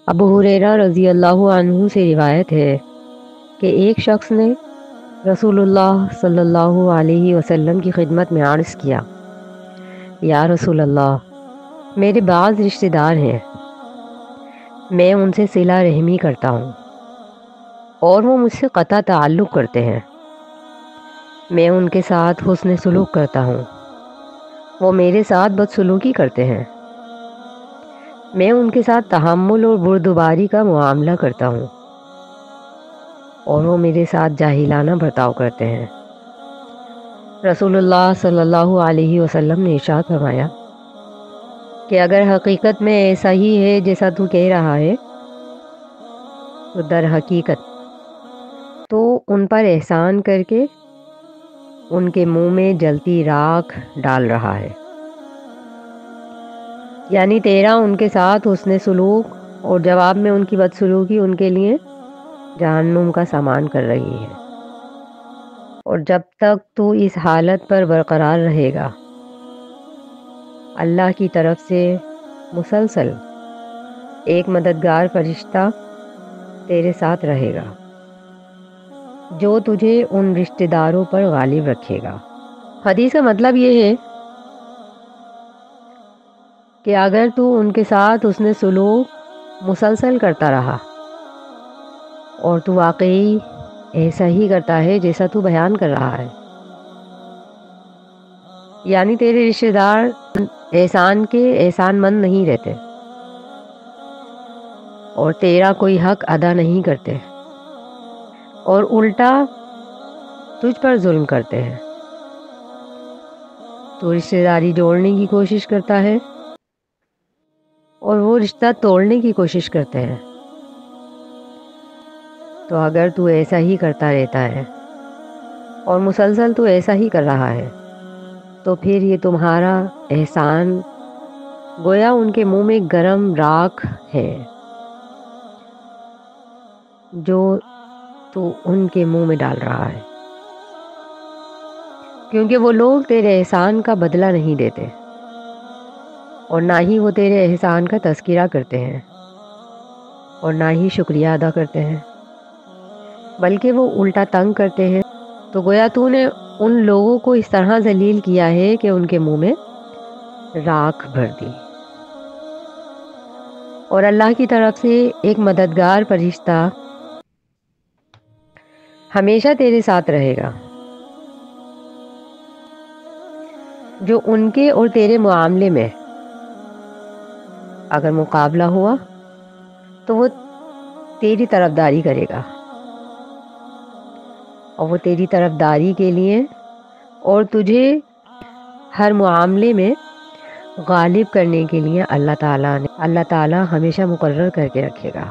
ابو ہریرہ رضی اللہ عنہ سے روایت ہے کہ ایک شخص نے رسول اللہ صلی اللہ علیہ وسلم کی خدمت میں عرض کیا، یا رسول اللہ، میرے بعض رشتہ دار ہیں، میں ان سے صلہ رحمی کرتا ہوں اور وہ مجھ سے قطع تعلق کرتے ہیں۔ میں ان کے ساتھ حسن سلوک کرتا ہوں، وہ میرے ساتھ بدسلوکی کرتے ہیں۔ میں ان کے ساتھ تحمل اور بردباری کا معاملہ کرتا ہوں اور وہ میرے ساتھ جاہلانہ برتاؤ کرتے ہیں۔ رسول اللہ صلی اللہ علیہ وسلم نے ارشاد فرمایا کہ اگر حقیقت میں ایسا ہی ہے جیسا تو کہہ رہا ہے تو در حقیقت تو ان پر احسان کر کے ان کے منہ میں جلتی راکھ ڈال رہا ہے، یعنی تیرا ان کے ساتھ حسن سلوک اور جواب میں ان کی بدسلوکی ان کے لیے جہنم کا سامان کر رہی ہے۔ اور جب تک تو اس حالت پر برقرار رہے گا، اللہ کی طرف سے مسلسل ایک مددگار فرشتہ تیرے ساتھ رہے گا جو تجھے ان رشتہ داروں پر غالب رکھے گا۔ حدیث کا مطلب یہ ہے کہ اگر تو ان کے ساتھ حسن سلوک مسلسل کرتا رہا اور تو واقعی ایسا ہی کرتا ہے جیسا تو بیان کر رہا ہے، یعنی تیرے رشتہ دار احسان کے احسان مند نہیں رہتے اور تیرا کوئی حق ادا نہیں کرتے اور الٹا تجھ پر ظلم کرتے ہیں، تو رشتہ داری جوڑنے کی کوشش کرتا ہے اور وہ رشتہ توڑنے کی کوشش کرتے ہیں، تو اگر تو ایسا ہی کرتا رہتا ہے اور مسلسل تو ایسا ہی کر رہا ہے تو پھر یہ تمہارا احسان گویا ان کے منہ میں گرم راکھ ہے جو تو ان کے منہ میں ڈال رہا ہے، کیونکہ وہ لوگ تیرے احسان کا بدلہ نہیں دیتے اور نہ ہی وہ تیرے احسان کا تذکرہ کرتے ہیں اور نہ ہی شکریہ ادا کرتے ہیں، بلکہ وہ الٹا تنگ کرتے ہیں۔ تو گویا تو نے ان لوگوں کو اس طرح ذلیل کیا ہے کہ ان کے منہ میں راکھ بھر دی، اور اللہ کی طرف سے ایک مددگار فرشتہ ہمیشہ تیرے ساتھ رہے گا جو ان کے اور تیرے معاملے میں اگر مقابلہ ہوا تو وہ تیری طرفداری کرے گا، اور وہ تیری طرفداری کے لیے اور تجھے ہر معاملے میں غالب کرنے کے لیے اللہ تعالیٰ ہمیشہ مقرر کر کے رکھے گا۔